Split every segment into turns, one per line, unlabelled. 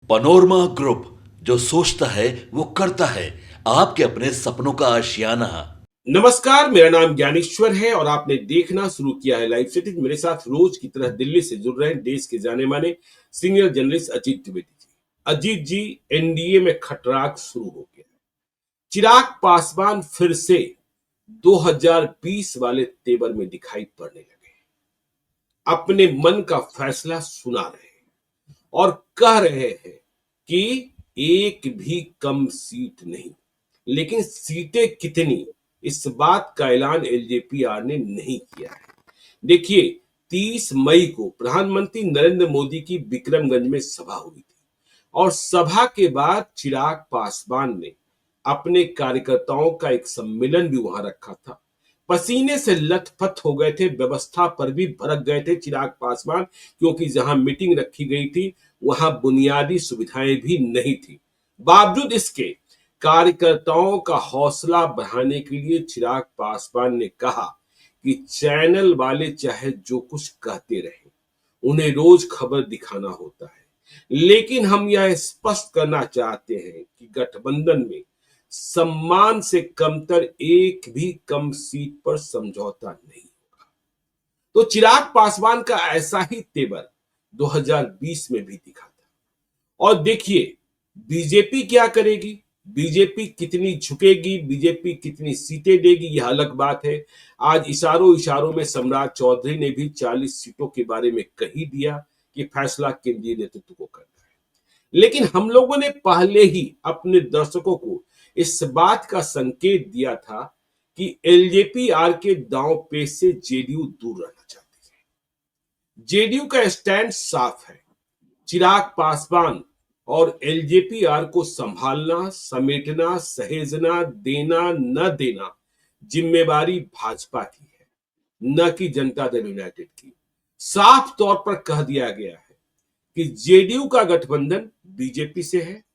Panorama group, जो सोचता है वो करता है। आपके अपने सपनों का आशियाना।
नमस्कार, मेरा नाम ज्ञानेश्वर है और आपने देखना शुरू किया है लाइव सेटिंग। मेरे साथ रोज की तरह दिल्ली से जुड़ रहे हैं देश के जाने माने सीनियर जर्नलिस्ट अजीत द्विवेदी जी। अजीत जी, एनडीए में खटराक शुरू हो गया। चिराग पासवान फिर से 2020 वाले तेवर में दिखाई पड़ने लगे। अपने मन का फैसला सुना रहे हैं और कह रहे हैं कि एक भी कम सीट नहीं, लेकिन सीटें कितनी, इस बात का ऐलान एलजेपीआर ने नहीं किया है। देखिए, 30 मई को प्रधानमंत्री नरेंद्र मोदी की विक्रमगंज में सभा हुई थी और सभा के बाद चिराग पासवान ने अपने कार्यकर्ताओं का एक सम्मेलन भी वहां रखा था। पसीने से लथपथ हो गए थे, व्यवस्था पर भी भड़क गए थे चिराग पासवान, क्योंकि जहां मीटिंग रखी गई थी वहां बुनियादी सुविधाएं भी नहीं थी। बावजूद इसके कार्यकर्ताओं का हौसला बढ़ाने के लिए चिराग पासवान ने कहा कि चैनल वाले चाहे जो कुछ कहते रहे, उन्हें रोज खबर दिखाना होता है, लेकिन हम यह स्पष्ट करना चाहते हैं कि गठबंधन में सम्मान से कमतर एक भी कम सीट पर समझौता नहीं होगा। तो चिराग पासवान का ऐसा ही तेवर 2020 में भी दिखा था। और देखिए, बीजेपी क्या करेगी, बीजेपी कितनी झुकेगी, बीजेपी कितनी सीटें देगी, यह अलग बात है। आज इशारों इशारों में सम्राट चौधरी ने भी 40 सीटों के बारे में कह ही दिया कि फैसला केंद्रीय नेतृत्व को करना है। लेकिन हम लोगों ने पहले ही अपने दर्शकों को इस बात का संकेत दिया था कि एलजेपीआर के दांव पेच से जेडीयू दूर रहना चाहती है। जेडीयू का स्टैंड साफ है। चिराग पासवान और एलजेपीआर को संभालना, समेटना, सहेजना, देना न देना जिम्मेवारी भाजपा की है, न कि जनता दल यूनाइटेड की। साफ तौर पर कह दिया गया है कि जेडीयू का गठबंधन बीजेपी से है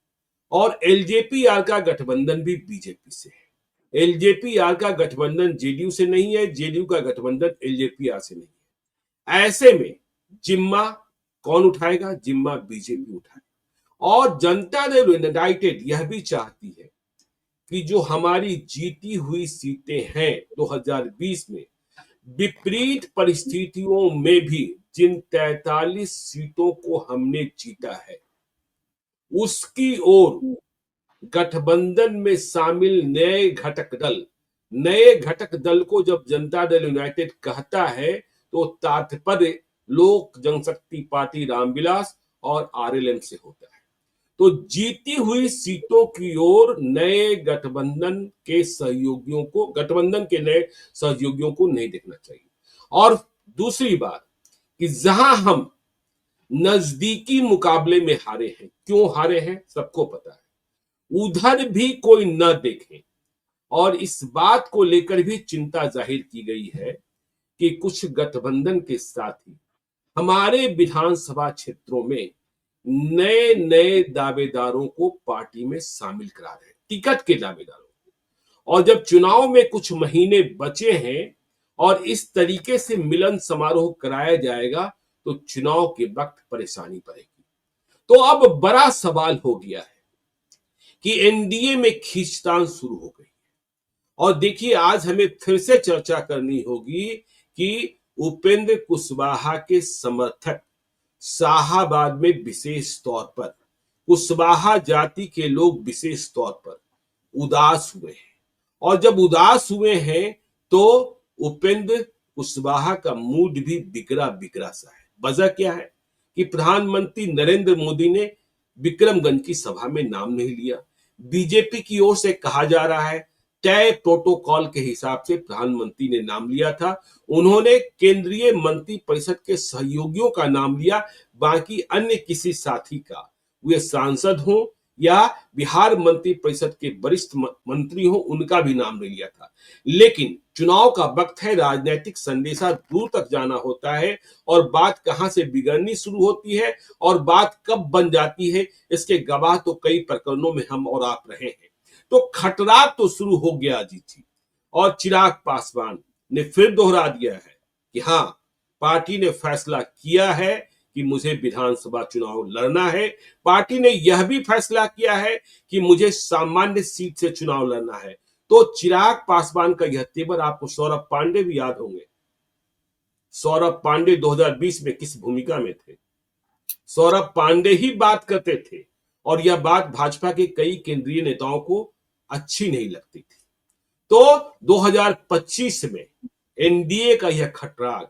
और एलजेपीआर का गठबंधन भी बीजेपी से है। एलजेपीआर का गठबंधन जेडीयू से नहीं है, जेडीयू का गठबंधन एलजेपीआर से नहीं है। ऐसे में जिम्मा कौन उठाएगा? जिम्मा बीजेपी उठाएगा। और जनता दल यूनाइटेड यह भी चाहती है कि जो हमारी जीती हुई सीटें हैं 2020 में, विपरीत परिस्थितियों में भी जिन 43 सीटों को हमने जीता है, उसकी ओर गठबंधन में शामिल नए घटक दल को जब जनता दल यूनाइटेड कहता है तो तात्पर्य लोक जनशक्ति पार्टी रामविलास और आरएलएम से होता है। तो जीती हुई सीटों की ओर गठबंधन के नए सहयोगियों को नहीं देखना चाहिए। और दूसरी बात कि जहां हम नजदीकी मुकाबले में हारे हैं, क्यों हारे हैं सबको पता है, उधर भी कोई न देखे। और इस बात को लेकर भी चिंता जाहिर की गई है कि कुछ गठबंधन के साथ ही हमारे विधानसभा क्षेत्रों में नए नए दावेदारों को पार्टी में शामिल करा रहे हैं, टिकट के दावेदारों को। और जब चुनाव में कुछ महीने बचे हैं और इस तरीके से मिलन समारोह कराया जाएगा तो चुनाव के वक्त परेशानी पड़ेगी। तो अब बड़ा सवाल हो गया है कि एनडीए में खींचतान शुरू हो गई है। और देखिए, आज हमें फिर से चर्चा करनी होगी कि उपेंद्र कुशवाहा के समर्थक शाहाबाद में विशेष तौर पर, कुशवाहा जाति के लोग विशेष तौर पर उदास हुए हैं। और जब उदास हुए हैं तो उपेंद्र कुशवाहा का मूड भी बिगड़ा बिगड़ा सा है। वजह क्या है कि प्रधानमंत्री नरेंद्र मोदी ने विक्रमगंज की सभा में नाम नहीं लिया। बीजेपी की ओर से कहा जा रहा है तय प्रोटोकॉल के हिसाब से प्रधानमंत्री ने नाम लिया था। उन्होंने केंद्रीय मंत्री परिषद के सहयोगियों का नाम लिया, बाकी अन्य किसी साथी का, वे सांसद हो या बिहार मंत्री परिषद के वरिष्ठ मंत्री हो, उनका भी नाम नहीं लिया था। लेकिन चुनाव का वक्त है, राजनीतिक संदेशा दूर तक जाना होता है और बात कहां से बिगड़नी शुरू होती है और बात कब बन जाती है, इसके गवाह तो कई प्रकरणों में हम और आप रहे हैं। तो खटरा तो शुरू हो गया अजीत जी। और चिराग पासवान ने फिर दोहरा दिया है कि हाँ, पार्टी ने फैसला किया है कि मुझे विधानसभा चुनाव लड़ना है। पार्टी ने यह भी फैसला किया है कि मुझे सामान्य सीट से चुनाव लड़ना है। तो चिराग पासवान का यह तेवर आपको सौरभ पांडे भी याद होंगे। सौरभ पांडे 2020 में किस भूमिका में थे? सौरभ पांडे ही बात करते थे और यह बात भाजपा के कई केंद्रीय नेताओं को अच्छी नहीं लगती थी। तो 2025 में एनडीए का यह खटराग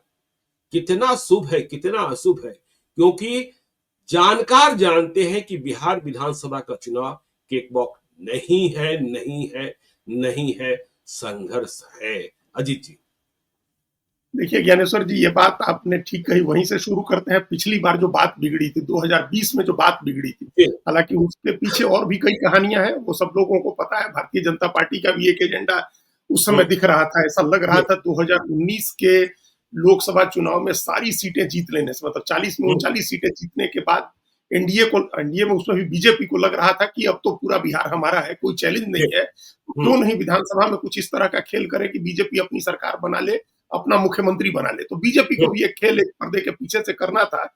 कितना शुभ है, कितना अशुभ है, क्योंकि जानकार जानते हैं कि बिहार विधानसभा का चुनाव केक वॉक नहीं है, नहीं है, नहीं है, संघर्ष है। अजीत जी।
देखिए ज्ञानेश्वर जी, ये बात आपने ठीक कही, वहीं से शुरू करते हैं। पिछली बार जो बात बिगड़ी थी 2020 में, जो बात बिगड़ी थी, हालांकि उसके पीछे और भी कई कहानियां हैं, वो सब लोगों को पता है। भारतीय जनता पार्टी का भी एक एजेंडा उस समय दिख रहा था। ऐसा लग रहा था 2019 के लोकसभा चुनाव में सारी सीटें जीत लेने से, मतलब 40 में 39 सीटें जीतने के बाद एनडीए में, उसमें भी बीजेपी को लग रहा था कि अब तो पूरा बिहार हमारा है, कोई चैलेंज नहीं है, क्यों नहीं विधानसभा में कुछ इस तरह का खेल करे कि बीजेपी अपनी सरकार बना ले, अपना मुख्यमंत्री बना ले। तो बीजेपी को भी एक खेल एक पर्दे के पीछे से करना था।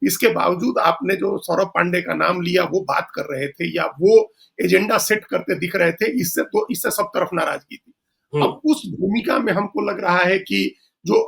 इसके बावजूद आपने जो सौरभ पांडे का नाम लिया, वो बात कर रहे थे या वो एजेंडा सेट करते दिख रहे थे, इससे सब तरफ नाराजगी थी। अब उस भूमिका में हमको लग रहा है कि जो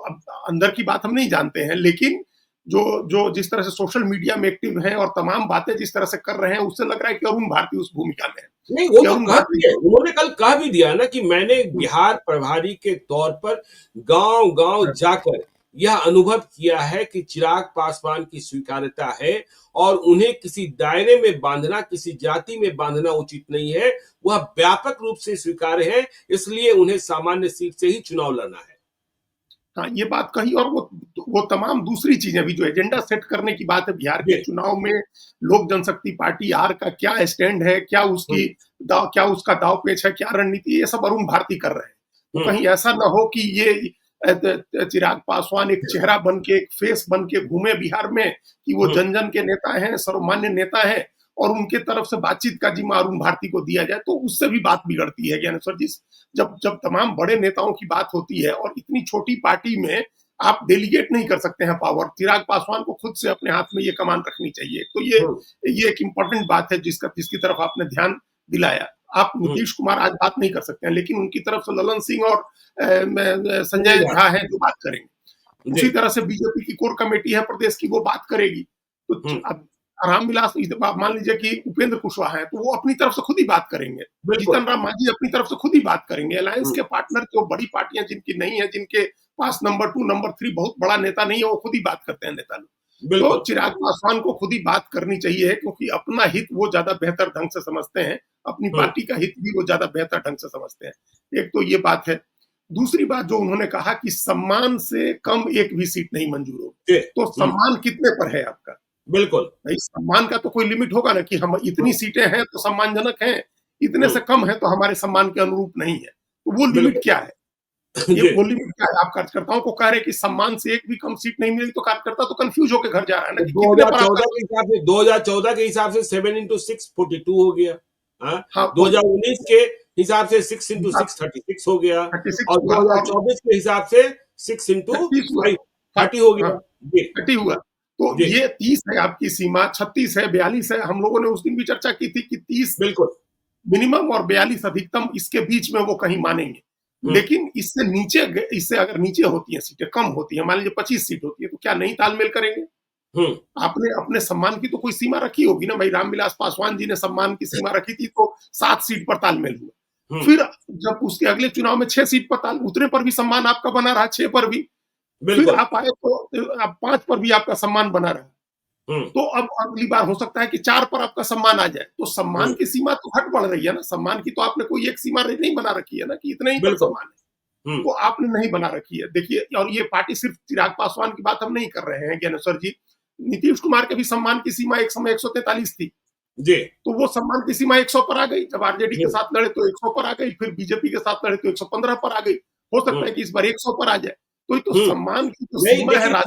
अंदर की बात हम नहीं जानते हैं, लेकिन जो जिस तरह से सोशल मीडिया में एक्टिव हैं और तमाम बातें जिस तरह से कर रहे हैं, उससे लग रहा है कि अरुण भारती उस भूमिका में है।
नहीं, वो तो कह दिया, उन्होंने कल कह भी दिया ना कि मैंने बिहार प्रभारी के तौर पर गांव गांव जाकर यह अनुभव किया है कि चिराग पासवान की स्वीकार्यता है और उन्हें किसी दायरे में बांधना, किसी जाति में बांधना उचित नहीं है। वह व्यापक रूप से स्वीकार्य है, इसलिए उन्हें सामान्य सीट से ही चुनाव लड़ना है।
हाँ, ये बात कही। और वो तमाम दूसरी चीजें भी, जो एजेंडा सेट करने की बात है बिहार के चुनाव में, लोक जनशक्ति पार्टी आर का क्या स्टैंड है, क्या उसका दाव पेच है, क्या रणनीति, ये सब अरुण भारती कर रहे हैं। तो कहीं ऐसा ना हो कि ये चिराग पासवान एक चेहरा बन के, एक फेस बन के घूमे बिहार में कि वो जन जन के नेता हैं, सर्वमान्य नेता हैं, और उनके तरफ से बातचीत का जिम्मा अरुण भारती को दिया जाए, तो उससे भी बात बिगड़ती है ज्ञानेश्वर जी। जब तमाम बड़े नेताओं की बात होती है और इतनी छोटी पार्टी में आप डेलीगेट नहीं कर सकते हैं पावर। चिराग पासवान को खुद से अपने हाथ में ये कमान रखनी चाहिए। तो ये एक इम्पोर्टेंट बात है जिसकी तरफ आपने ध्यान दिलाया। आप नीतीश कुमार आज बात नहीं कर सकते हैं, लेकिन उनकी तरफ से ललन सिंह और संजय झा हैं जो बात करेंगे। उसी तरह से बीजेपी की कोर कमेटी है प्रदेश की, वो बात करेगी। तो अब रामविलास, मान लीजिए कि उपेंद्र कुशवाहा है, तो वो अपनी तरफ से खुद ही बात करेंगे। जीतन राम मांझी अपनी तरफ से खुद ही बात करेंगे। अलायंस के पार्टनर जो बड़ी पार्टियां जिनकी नहीं है, जिनके पास नंबर 2 नंबर 3 बहुत बड़ा नेता नहीं है, वो खुद ही बात करते हैं नेता लोग। तो चिराग पासवान को खुद ही बात करनी चाहिए, क्योंकि अपना हित वो ज्यादा बेहतर ढंग से समझते हैं, अपनी पार्टी का हित भी वो ज्यादा बेहतर ढंग से समझते हैं। एक तो ये बात है। दूसरी बात जो उन्होंने कहा कि सम्मान से कम एक भी सीट नहीं मंजूर होगी, तो सम्मान कितने पर है आपका?
बिल्कुल
भाई, सम्मान का तो कोई लिमिट होगा ना, कि हम इतनी सीटें हैं तो सम्मानजनक हैं, इतने से कम है तो हमारे सम्मान के अनुरूप नहीं है। तो वो लिमिट क्या है? वो लिमिट क्या है? आप कार्यकर्ताओं को कह रहे कि सम्मान से एक भी कम सीट नहीं मिली, तो कार्यकर्ता तो कंफ्यूज होकर घर जा रहा है ना।
2014 के हिसाब से 7 into 6 42 हो गया। हाँ, 2019 के हिसाब से 6 into 6 36 हो गया, और 2024 के हिसाब से 6 into 5 30 हो गया।
30 हुआ। तो ये 30 है आपकी सीमा, 36 है, 42 है। हम लोगों ने उस दिन भी चर्चा की थी कि 30
बिल्कुल
मिनिमम और 42 अधिकतम, इसके बीच में वो कहीं मानेंगे। लेकिन इससे अगर नीचे होती है सीटें, कम होती है, मान लीजिए 25 सीट होती है, तो क्या नहीं तालमेल करेंगे? आपने अपने सम्मान की तो कोई सीमा रखी होगी ना भाई। रामविलास पासवान जी ने सम्मान की सीमा रखी थी, तो 7 सीट पर तालमेल हुआ। फिर जब उसके अगले चुनाव में 6 सीट पर उतने पर भी सम्मान आपका बना रहा, 6 पर भी। फिर आप आए तो आप 5 पर भी आपका सम्मान बना रहा। तो अब अगली बार हो सकता है कि 4 पर आपका सम्मान आ जाए। तो सम्मान की सीमा तो घट बढ़ रही है ना। सम्मान की तो आपने कोई एक सीमा नहीं बना रखी है ना, कि इतने ही पर सम्मान है, तो आपने नहीं बना रखी है। देखिए, और ये पार्टी सिर्फ चिराग पासवान की बात हम नहीं कर रहे हैं ज्ञानेश्वर जी। नीतीश कुमार के भी सम्मान की सीमा एक समय 143 थी
जी,
तो वो सम्मान की सीमा 100 पर आ गई। जब आरजेडी के साथ लड़े तो 100 पर आ गई, फिर बीजेपी के साथ लड़े तो 115 पर आ गई। हो सकता है कि इस बार 100 पर आ जाए। तो सम्मान की तो सीमा है।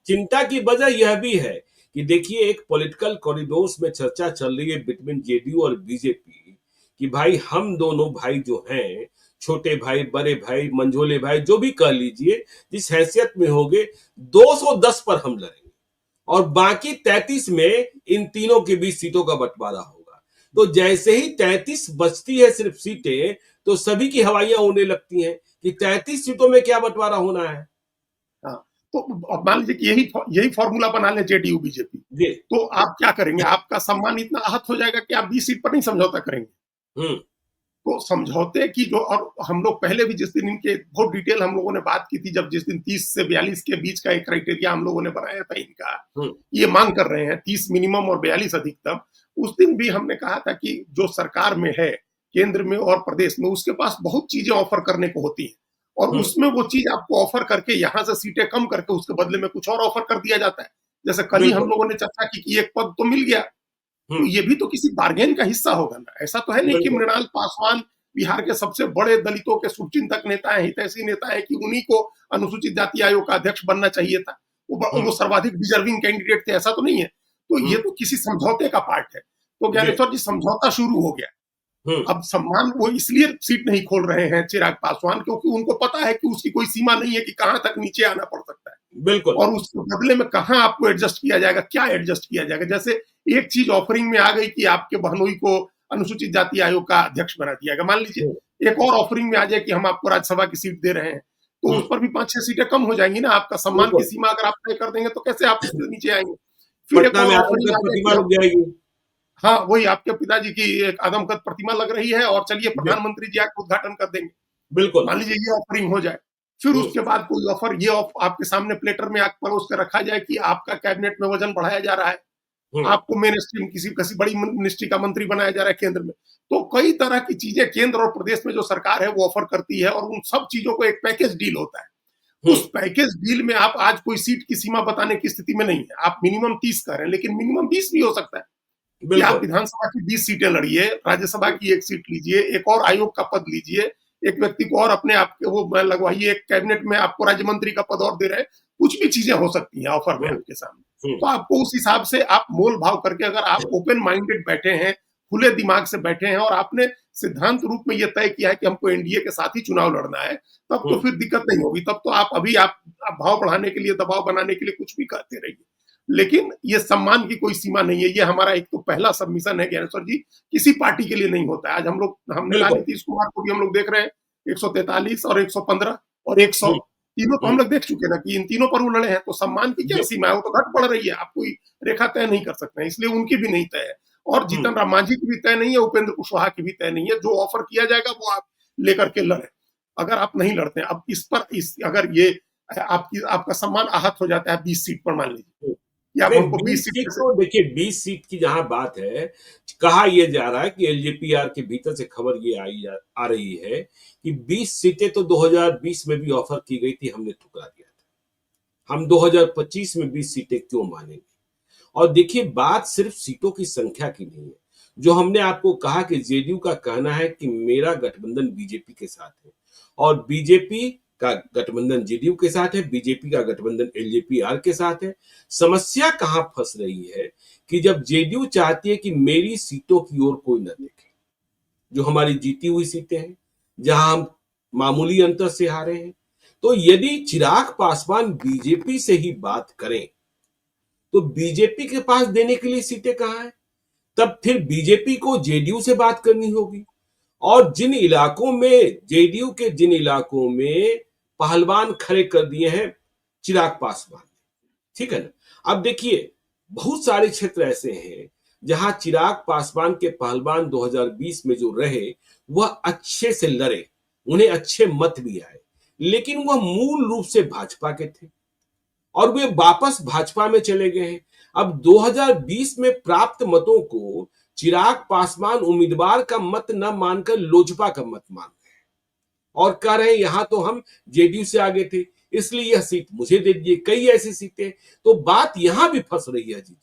चिंता की वजह यह भी है कि देखिए, एक पॉलिटिकल कॉरिडोर्स में चर्चा चल रही है बिटवीन जेडीयू और बीजेपी कि भाई, हम दोनों भाई जो हैं, छोटे भाई, बड़े भाई, मंझोले भाई, जो भी कह लीजिए, जिस हैसियत में होंगे, 210 पर हम लड़ेंगे। और बाकी 33 में इन तीनों के बीच सीटों का बंटवारा होगा। तो जैसे ही 33 बचती है सिर्फ सीटें, तो सभी की हवाइयां उड़ने लगती हैं कि 33 सीटों में क्या बंटवारा होना है।
हाँ, तो अब मान लीजिए कि यही फॉर्मूला बना ले जेडीयू बीजेपी,
जी।
तो आप क्या करेंगे? आपका सम्मान इतना आहत हो जाएगा कि आप 20 सीट पर नहीं समझौता करेंगे।
हम्म।
तो समझौते की जो, और हम लोग पहले भी जिस दिन इनके बहुत डिटेल हम लोगों ने बात की थी, जब जिस दिन 30 से 42 के बीच का एक क्राइटेरिया हम लोगों ने बनाया था इनका, ये मांग कर रहे हैं 30 मिनिमम और 42 अधिकतम, उस दिन भी हमने कहा था कि जो सरकार में है, केंद्र में और प्रदेश में, उसके पास बहुत चीजें ऑफर करने को होती है, और उसमें वो चीज आपको ऑफर करके यहां से सीटें कम करके उसके बदले में कुछ और ऑफर कर दिया जाता है। जैसे कल ही हम लोगों ने चर्चा की कि एक पद तो मिल गया, तो ये भी तो किसी बार्गेन का हिस्सा होगा ना। ऐसा तो है नहीं कि मृणाल पासवान बिहार के सबसे बड़े दलितों के शुभचिंतक नेता हैं, हितैषी नेता हैं, कि उन्हीं को अनुसूचित जाति आयोग का अध्यक्ष बनना चाहिए था, वो सर्वाधिक डिजर्विंग कैंडिडेट थे, ऐसा तो नहीं है। तो ये तो किसी समझौते का पार्ट है। तो ज्ञानेश्वर जी, समझौता शुरू हो गया। अब सम्मान वो इसलिए सीट नहीं खोल रहे हैं चिराग पासवान, क्योंकि उनको पता है कि उसकी कोई सीमा नहीं है कि कहां तक नीचे आना पड़ सकता है।
बिल्कुल।
और उसके बदले में कहां आपको एडजस्ट किया जाएगा, क्या एडजस्ट किया जाएगा। जैसे एक चीज ऑफरिंग में आ गई कि आपके बहनोई को अनुसूचित जाति आयोग का अध्यक्ष बना दिया गया। मान लीजिए एक और ऑफरिंग में आ जाए कि हम आपको राज्यसभा की सीट दे रहे हैं, तो उस पर भी 5-6 सीटें कम हो जाएंगी ना। आपका सम्मान की सीमा अगर आप तय कर देंगे तो कैसे आप उससे नीचे आएंगे। फिर एक और ऑफरिंग आ जाएगी, हाँ वही आपके पिताजी की एक आदमकद प्रतिमा लग रही है और चलिए प्रधानमंत्री जी आके उद्घाटन कर देंगे।
बिल्कुल।
मान लीजिए ये ऑफरिंग हो जाए, फिर उसके बाद कोई ऑफर ये आपके सामने प्लेटर में परोस कर रखा जाए कि आपका कैबिनेट में वजन बढ़ाया जा रहा है, आपको मेन स्ट्रीम किसी बड़ी मिनिस्ट्री का मंत्री बनाया जा रहा है केंद्र में। तो कई तरह की चीजें केंद्र और प्रदेश में जो सरकार है वो ऑफर करती है, और उन सब चीजों को एक पैकेज डील होता है। उस पैकेज डील में आप आज कोई सीट की सीमा बताने की स्थिति में नहीं है। आप मिनिमम 30 कर रहे हैं, लेकिन मिनिमम 20 भी हो सकता है कि आप विधानसभा की 20 सीटें लड़िए, राज्यसभा की एक सीट लीजिए, एक और आयोग का पद लीजिए, एक व्यक्ति को और अपने आप के वो लगवाइए, एक कैबिनेट में आपको राज्य मंत्री का पद और दे रहे हैं। कुछ भी चीजें हो सकती हैं ऑफर में आपके सामने। तो आपको उस हिसाब से आप मोल भाव करके, अगर आप ओपन माइंडेड बैठे हैं, खुले दिमाग से बैठे हैं, और आपने सिद्धांत रूप में यह तय किया है कि हमको एनडीए के साथ ही चुनाव लड़ना है, तब तो फिर दिक्कत नहीं होगी। तब तो आप अभी आप भाव बढ़ाने के लिए, दबाव बनाने के लिए कुछ भी करते रहिए, लेकिन ये सम्मान की कोई सीमा नहीं है। ये हमारा एक तो पहला सबमिशन है ज्ञानेश्वर जी, किसी पार्टी के लिए नहीं होता है। आज हमने नीतीश कुमार को भी हम लोग देख रहे हैं, 143 और 115 और 100 तीनों तो हम लोग देख चुके ना कि इन तीनों पर वो लड़े हैं। तो सम्मान की क्या सीमा है, वो तो घट बढ़ रही है। आप कोई रेखा तय नहीं कर सकते हैं, इसलिए उनकी भी नहीं तय है, और जीतन राम मांझी की भी तय नहीं है, उपेंद्र कुशवाहा की भी तय नहीं है। जो ऑफर किया जाएगा वो आप लेकर के लड़े। अगर आप नहीं लड़ते हैं, अब अगर ये आपका सम्मान आहत हो जाता है 20 सीट पर, मान लीजिए, या हमको 20 सीट
तो देखिए 20 सीट की जहां बात है, कहा यह जा रहा है कि एलजेपीआर के भीतर से खबर ये आ रही है कि 20 सीटें तो 2020 में भी ऑफर की गई थी, हमने ठुकरा दिया था। हम 2025 में 20 सीटें क्यों मानेंगे। और देखिए बात सिर्फ सीटों की संख्या की नहीं है। जो हमने आपको कहा कि जेडीयू का कहना है कि मेरा गठबंधन बीजेपी के साथ है, और बीजेपी का गठबंधन जेडीयू के साथ है, बीजेपी का गठबंधन एलजेपीआर के साथ है। समस्या कहां फंस रही है कि जब जेडीयू चाहती है कि मेरी सीटों की ओर कोई न देखे, जो हमारी जीती हुई सीटें हैं, जहां हम मामूली अंतर से हारे हैं, तो यदि चिराग पासवान बीजेपी से ही बात करें तो बीजेपी के पास देने के लिए सीटें कहां हैं। तब फिर बीजेपी को जेडीयू से बात करनी होगी, और जिन इलाकों में पहलवान खड़े कर दिए हैं चिराग पासवान, ठीक है ना। अब देखिए बहुत सारे क्षेत्र ऐसे हैं जहां चिराग पासवान के पहलवान 2020 में जो रहे वह अच्छे से लड़े, उन्हें अच्छे मत भी आए, लेकिन वह मूल रूप से भाजपा के थे और वे वापस भाजपा में चले गए हैं। अब 2020 में प्राप्त मतों को चिराग पासवान उम्मीदवार का मत न मानकर लोजपा का मत मान रहे हैं और कह रहे हैं यहां तो हम जेडीयू से आगे थे, इसलिए यह सीट मुझे दे दीजिए। कई ऐसी सीटें, तो बात यहां भी फंस रही है। जी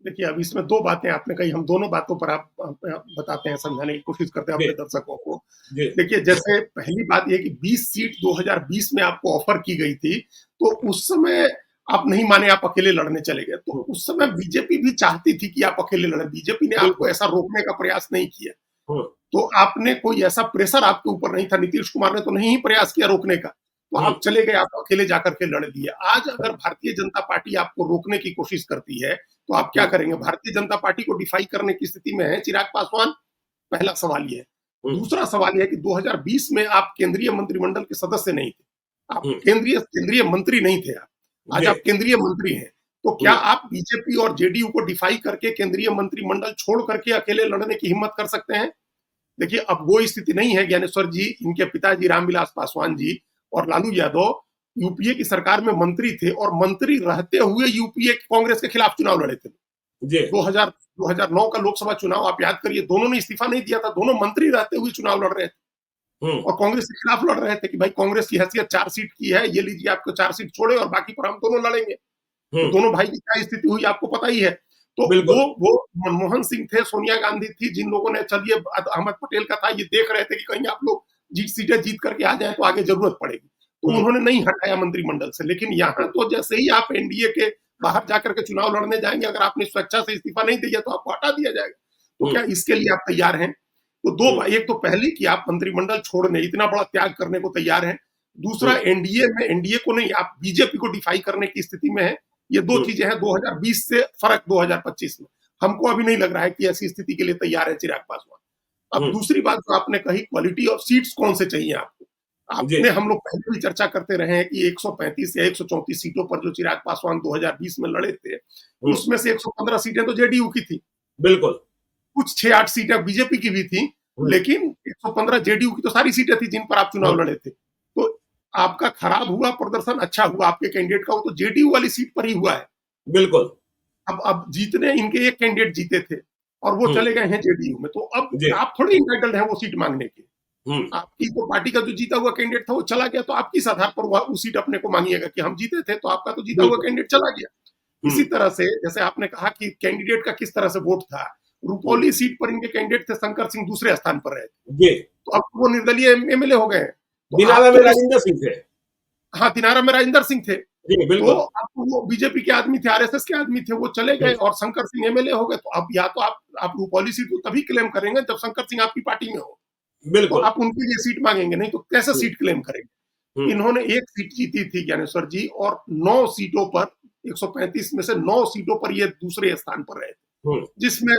देखिए, अब इसमें दो बातें आपने कही, हम दोनों बातों पर आप बताते हैं, समझाने की कोशिश करते हैं अपने दर्शकों को। देखिए, जैसे पहली बात यह कि 20 सीट 2020 में आपको ऑफर की गई थी, तो उस समय आप नहीं माने, आप अकेले लड़ने चले गए। तो उस समय बीजेपी भी चाहती थी कि आप अकेले लड़े, बीजेपी ने आपको ऐसा रोकने का प्रयास नहीं किया। तो आपने कोई ऐसा प्रेशर आपके ऊपर नहीं था, नीतीश कुमार ने तो नहीं प्रयास किया रोकने का। तो आप चले गए, आप अकेले जाकर के लड़ लिए। आज अगर भारतीय जनता पार्टी आपको रोकने की कोशिश करती है तो आप क्या करेंगे? भारतीय जनता पार्टी को डिफाई करने की स्थिति में है चिराग पासवान? पहला सवाल ये है। दूसरा सवाल यह है कि 2020 में आप केंद्रीय मंत्रिमंडल के सदस्य नहीं थे, आप केंद्रीय मंत्री नहीं थे। आप आज आप केंद्रीय मंत्री हैं, तो क्या आप बीजेपी और जेडीयू को डिफाई करके केंद्रीय मंत्रिमंडल छोड़ करके अकेले लड़ने की हिम्मत कर सकते हैं? देखिए, अब वो स्थिति नहीं है। ज्ञानेश्वर जी, इनके पिताजी रामविलास पासवान जी और लालू यादव यूपीए की सरकार में मंत्री थे और मंत्री रहते हुए यूपीए कांग्रेस के खिलाफ चुनाव लड़े थे। 2009 का लोकसभा चुनाव आप याद करिए, दोनों ने इस्तीफा नहीं दिया था, दोनों मंत्री रहते हुए चुनाव लड़ रहे थे और कांग्रेस के खिलाफ लड़ रहे थे कि भाई कांग्रेस की हैसियत 4 सीट की है, ये लीजिए आपको 4 सीट छोड़े और बाकी पर हम दोनों लड़ेंगे। तो दोनों भाई की क्या स्थिति हुई आपको पता ही है। तो वो मनमोहन सिंह थे, सोनिया गांधी थी, जिन लोगों ने, चलिए अहमद पटेल का था, ये देख रहे थे कि कहीं आप लोग सीटें जीत करके आ जाए तो आगे जरूरत पड़ेगी, तो उन्होंने नहीं हटाया मंत्रिमंडल से। लेकिन यहाँ तो जैसे ही आप एनडीए के बाहर जाकर के चुनाव लड़ने जाएंगे, अगर आपने स्वेच्छा से इस्तीफा नहीं दिया तो आपको हटा दिया जाएगा। तो क्या इसके लिए आप तैयार हैं? तो दो, एक तो पहले कि आप मंत्रिमंडल छोड़ने, इतना बड़ा त्याग करने को तैयार हैं। दूसरा, एनडीए को नहीं, आप बीजेपी को डिफाई करने की स्थिति में है। ये दो चीजें हैं। 2020 से फर्क 2025 में हमको अभी नहीं लग रहा है कि ऐसी स्थिति के लिए तैयार है चिराग पासवान। अब दूसरी बात जो आपने कही, क्वालिटी ऑफ सीट्स कौन से चाहिए आपको, आपने, हम लोग पहले भी चर्चा करते रहे हैं कि 135 या 134 सीटों पर जो चिराग पासवान 2020 में लड़े थे, उसमें से 115 सीटें तो जेडीयू की थी,
बिल्कुल,
कुछ 6-8 सीटें बीजेपी की भी थी, लेकिन 115 जेडीयू की तो सारी सीटें थी जिन पर आप चुनाव लड़े थे। तो आपका खराब हुआ प्रदर्शन, अच्छा हुआ आपके कैंडिडेट का, वो तो जेडीयू वाली सीट पर ही हुआ है।
बिल्कुल।
अब जीतने इनके एक कैंडिडेट जीते थे और वो चले गए हैं जेडीयू में, तो अब आप थोड़ी इंटाइटल्ड हैं वो सीट मांगने के। आपकी तो पार्टी का जो जीता हुआ कैंडिडेट था वो चला गया, तो आप किस आधार पर वो सीट अपने को मांगिएगा कि हम जीते थे, तो आपका तो जीता हुआ कैंडिडेट चला गया। इसी तरह से जैसे आपने कहा कि कैंडिडेट का किस तरह से वोट था, रुपौली सीट पर इनके कैंडिडेट थे शंकर सिंह, दूसरे स्थान पर रहे थे, तो अब वो निर्दलीय एमएलए हो गए।
दिनारा में राजेंद्र सिंह थे।
हाँ, दिनारा में राजेंद्र सिंह थे। तो अब वो बीजेपी के आदमी थे, आरएसएस के आदमी थे, वो चले गए और शंकर सिंह एमएलए हो गए। तो अब या तो आप रुपौली सीट को तभी क्लेम करेंगे जब शंकर सिंह आपकी पार्टी में हो, तो आप उनके लिए सीट मांगेंगे, नहीं तो कैसे सीट क्लेम करेंगे। इन्होंने एक सीट जीती थी ज्ञानेश्वर जी, और 9 सीटों पर, 135 में से 9 सीटों पर ये दूसरे स्थान पर रहे, जिसमें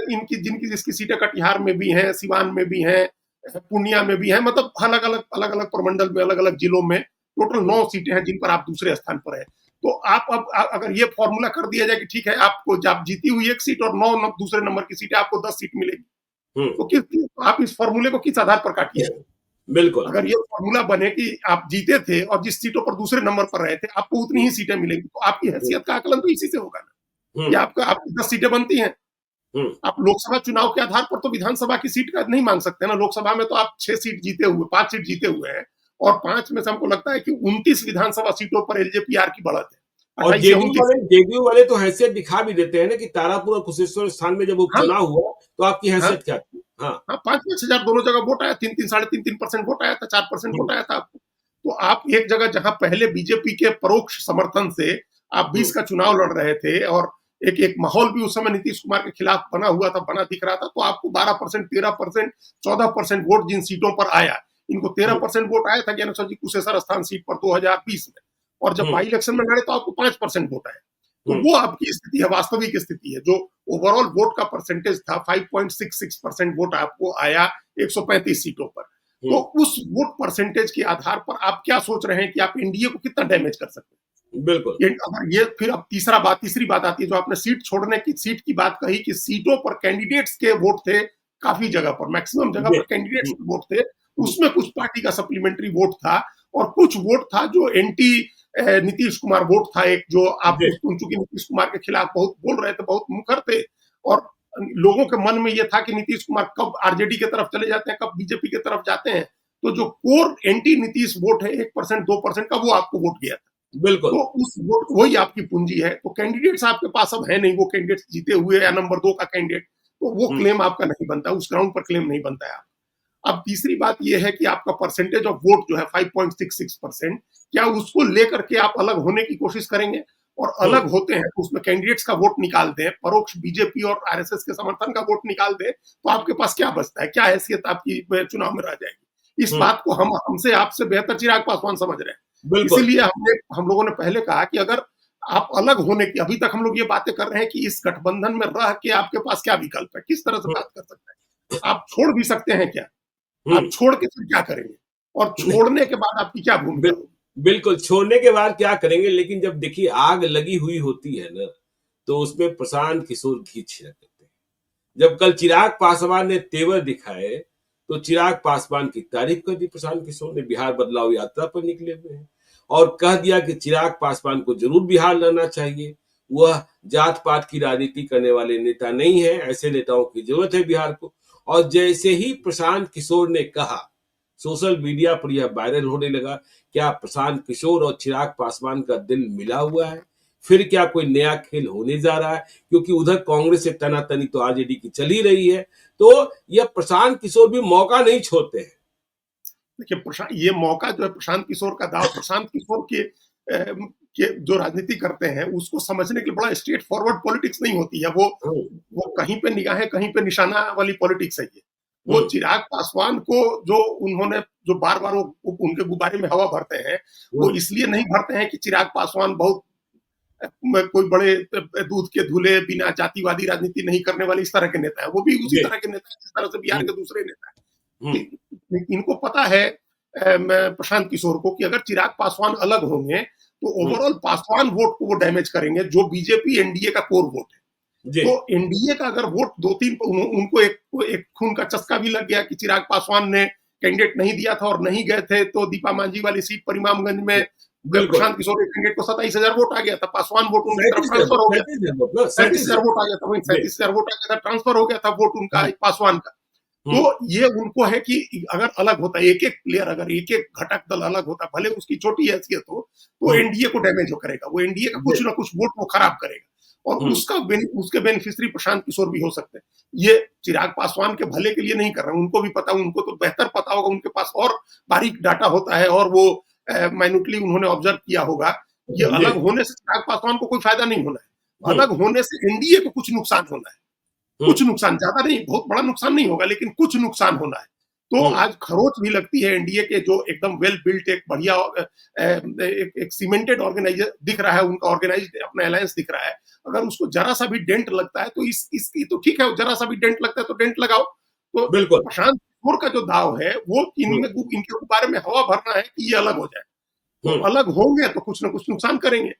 जिसकी सीटें कटिहार में भी हैं, सिवान में भी हैं, पूर्णिया में भी हैं, मतलब अलग अलग प्रमंडल में, अलग अलग जिलों में टोटल 9 सीटें हैं जिन पर आप दूसरे स्थान पर है। तो आप अब अगर ये फॉर्मूला कर दिया जाए कि ठीक है, आपको जब जीती हुई एक सीट और 9 दूसरे नंबर की सीटें, आपको 10 सीट मिलेगी, तो आप इस फॉर्मूले को किस आधार पर काटिए?
बिल्कुल,
अगर ये फॉर्मूला बने कि आप जीते थे और जिस सीटों पर दूसरे नंबर पर रहे थे आपको उतनी ही सीटें मिलेंगी, तो आपकी हैसियत का आकलन तो इसी से होगा ना। या आपकी 10 सीटें बनती हैं, आप लोकसभा चुनाव के आधार पर तो विधानसभा की सीट का नहीं मांग सकते ना। लोकसभा में तो आप 6 सीट जीते हुए, 5 सीट जीते हुए हैं, और 5 में से हमको लगता है कि 29 विधानसभा सीटों पर एलजेपी की बढ़त है।
और जेडीयू वाले तो हैसियत दिखा भी देते हैं ना कि तारापुर और कुशेश्वर स्थान में जब उपचुनाव हुआ तो आपकी हैसियत क्या थी। हाँ,
5-5 हजार दोनों जगह वोट आया, 3-3, 3.5% वोट आया था, 4% वोट आया था आपको। तो आप एक जगह जहां पहले बीजेपी के परोक्ष समर्थन से आप 20 का चुनाव लड़ रहे थे और एक माहौल भी उस समय नीतीश कुमार के खिलाफ बना हुआ था, बना दिख रहा था, तो आपको 12%, 13%, 14% वोट जिन सीटों पर आया, इनको 13% वोट आया था ज्ञानेश्वर जी कुशेश्वर स्थान सीट पर 2020 में, और जब बाई इलेक्शन में लड़े तो आपको 5% वोट आया। तो वो आपकी स्थिति है, वास्तविक स्थिति है। जो ओवरऑल वोट का परसेंटेज था 5.66% वोट आपको आया 135 सीटों पर। तो उस वोट परसेंटेज के आधार पर आप क्या सोच रहे हैं कि आप एनडीए को कितना डैमेज कर सकते हैं?
बिल्कुल।
अगर ये फिर अब तीसरी बात आती है, जो आपने सीट की बात कही कि सीटों पर कैंडिडेट्स के वोट थे, काफी जगह पर, मैक्सिमम जगह पर कैंडिडेट्स के वोट थे, उसमें कुछ पार्टी का सप्लीमेंट्री वोट था और कुछ वोट था जो एंटी नीतीश कुमार वोट था, एक जो आप चूंकि नीतीश कुमार के खिलाफ बहुत बोल रहे थे, बहुत मुखर थे, और लोगों के मन में यह था कि नीतीश कुमार कब आरजेडी के तरफ चले जाते हैं, कब बीजेपी के तरफ जाते हैं। तो जो कोर एंटी नीतीश वोट है 1%, 2% का, वो आपको वोट गया था।
बिल्कुल।
तो उस वोट वही आपकी पूंजी है। तो कैंडिडेट्स आपके पास अब है नहीं, वो कैंडिडेट्स जीते हुए या नंबर 2 का कैंडिडेट, तो वो क्लेम आपका नहीं बनता, उस ग्राउंड पर क्लेम नहीं बनता है। अब तीसरी बात यह है कि आपका परसेंटेज ऑफ वोट जो है 5.66%, क्या उसको लेकर के आप अलग होने की कोशिश करेंगे? और अलग होते हैं तो उसमें कैंडिडेट्स का वोट निकाल दें, परोक्ष बीजेपी और आरएसएस के समर्थन का वोट निकाल दें, तो आपके पास क्या बचता है? क्या हैसियत आपकी चुनाव में रह जाएगी? इस बात को हमसे आपसे बेहतर चिराग पासवान समझ रहे हैं
बिल्कुल।
इसीलिए हम लोगों ने पहले कहा कि अगर आप अलग होने की, अभी तक हम लोग ये बातें कर रहे हैं कि इस गठबंधन में रह के आपके पास क्या विकल्प है, किस तरह से
हम्म,
बात कर सकते हैं, आप छोड़ भी सकते हैं क्या, आप
हम्म।
छोड़ के फिर क्या करेंगे, और छोड़ने के बाद आपकी क्या भूमिका
बिल,
होगी।
बिल्कुल छोड़ने के बाद क्या करेंगे, लेकिन जब देखिए आग लगी हुई होती है ना, तो उसमें प्रशांत किशोर खींच रखते हैं। जब कल चिराग पासवान ने तेवर दिखाए, तो चिराग पासवान की तारीफ कर दी प्रशांत किशोर ने, बिहार बदलाव यात्रा पर निकले हुए हैं, और कह दिया कि चिराग पासवान को जरूर बिहार लाना चाहिए। वह जात पात की राजनीति करने वाले नेता नहीं है, ऐसे नेताओं की जरूरत है बिहार को। और जैसे ही प्रशांत किशोर ने कहा, सोशल मीडिया पर यह वायरल होने लगा। क्या प्रशांत किशोर और चिराग पासवान का दिल मिला हुआ है? फिर क्या कोई नया खेल होने जा रहा है? क्योंकि उधर कांग्रेस से तनातनी तो आरजेडी की चल ही रही है, तो यह प्रशांत किशोर भी मौका नहीं छोड़ते हैं।
देखिए, ये मौका जो है प्रशांत किशोर का दाव, प्रशांत किशोर के जो राजनीति करते हैं उसको समझने के लिए बड़ा स्ट्रेट फॉरवर्ड पॉलिटिक्स नहीं होती है,
हम्म,
वो कहीं पे निगाहें कहीं पे निशाना वाली पॉलिटिक्स है ये। वो
हम्म,
चिराग पासवान को जो उन्होंने जो बार बार उनके गुब्बारे में हवा भरते हैं, वो
हम्म,
इसलिए नहीं भरते हैं कि चिराग पासवान बहुत कोई बड़े दूध के धुले बिना जातिवादी राजनीति नहीं करने वाले इस तरह के नेता है, वो भी उसी
जी,
तरह के नेता है जिस तरह से बिहार
हम्म,
के दूसरे नेता
हम्म,
है। इनको पता है प्रशांत किशोर को कि अगर चिराग पासवान अलग होंगे तो
हम्म,
ओवरऑल पासवान वोट को वो डैमेज करेंगे, जो बीजेपी एनडीए का कोर वोट है।
जी,
तो एनडीए का अगर वोट दो तीन उनको एक खून का चस्का भी लग गया कि चिराग पासवान ने कैंडिडेट नहीं दिया था और नहीं गए थे, तो दीपा मांझी वाली सीट पर इमामगंज में
बिल्कुल।
प्रशांत किशोर के कैंडिडेट को 27,000 वोट आ गया था, पासवान वोट उनकी तरफ
37,000
ट्रांसफर हो गया,
37,000 ना,
37,000
37,000।
वोट आ गया था, वही
जी,
37,000 वोट आ गया था, ट्रांसफर हो गया था वोट उनका
हम्म,
पासवान का। तो
हम्म,
ये उनको है कि अगर अलग होता, एक एक प्लेयर अगर एक एक घटक दल अलग होता, भले उसकी छोटी हैसियत हो, तो
हम्म,
एनडीए को डैमेज हो करेगा, वो एनडीए का
जी,
कुछ ना कुछ वोट वो खराब करेगा, और
हम्म,
उसके बेनिफिशियरी प्रशांत किशोर भी हो सकते हैं। ये चिराग पासवान के भले के लिए नहीं कर रहे हैं, उनको भी पता, उनको तो बेहतर पता होगा, उनके पास और बारीक डाटा होता है, और वो माइन्यूटली उन्होंने ऑब्जर्व किया होगा। ये
जी,
अलग होने से चिराग पासवान को कोई फायदा नहीं होना है,
हम्म,
अलग होने से एनडीए को कुछ नुकसान होना है,
हम्म,
कुछ नुकसान, ज्यादा नहीं, बहुत बड़ा नुकसान नहीं होगा, लेकिन कुछ नुकसान होना है। तो
हम्म,
आज खरोच भी लगती है एनडीए के, जो एकदम वेल बिल्ट एक बढ़िया एक सीमेंटेड ऑर्गेनाइजर दिख रहा है, उनका ऑर्गेनाइज्ड अपना अलायंस दिख रहा है, अगर उसको जरा सा भी डेंट लगता है तो इसकी तो ठीक है, जरा सा भी डेंट लगता है तो डेंट लगाओ। तो
बिल्कुल,
प्रशांत किशोर का जो दाव है वो
हम्म,
इनके बारे में हवा भरना है कि ये अलग हो जाए, तो
हम्म,
अलग होंगे तो कुछ ना कुछ नुकसान करेंगे,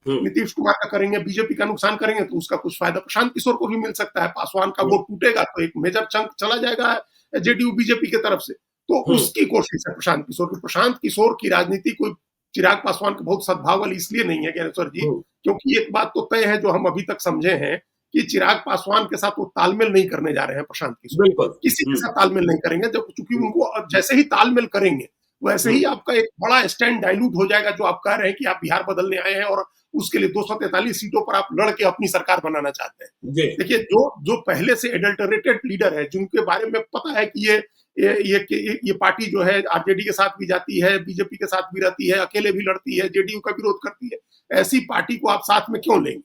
हम्म,
नीतीश कुमार का करेंगे, बीजेपी का नुकसान करेंगे, तो उसका कुछ फायदा प्रशांत किशोर को भी मिल सकता है, पासवान का वोट टूटेगा तो एक मेजर चंक चला जाएगा जेडीयू बीजेपी की तरफ से, तो
हम्म,
उसकी कोशिश है प्रशांत किशोर की। प्रशांत किशोर की राजनीति कोई चिराग पासवान के बहुत सद्भाव वाली इसलिए नहीं है ज्ञानेश्वर जी,
हम्म,
क्योंकि एक बात तो तय है जो हम अभी तक समझे हैं कि चिराग पासवान के साथ वो तालमेल नहीं करने जा रहे हैं प्रशांत किशोर,
बिल्कुल,
किसी के
हम्म,
साथ तालमेल नहीं करेंगे, जब चूंकि
हम्म,
उनको जैसे ही तालमेल करेंगे वैसे ही
हम्म,
आपका एक बड़ा स्टैंड डाइल्यूट हो जाएगा, जो आप कह रहे हैं कि आप बिहार बदलने आए हैं और उसके लिए 243 सीटों पर आप लड़ के अपनी सरकार बनाना चाहते हैं।
जी,
देखिए, जो जो पहले से एडल्टरेटेड लीडर है, जिनके बारे में पता है कि ये पार्टी जो है आरजेडी के साथ भी जाती है, बीजेपी के साथ भी रहती है, अकेले भी लड़ती है, जेडीयू का विरोध करती है, ऐसी पार्टी को आप साथ में क्यों लेंगे,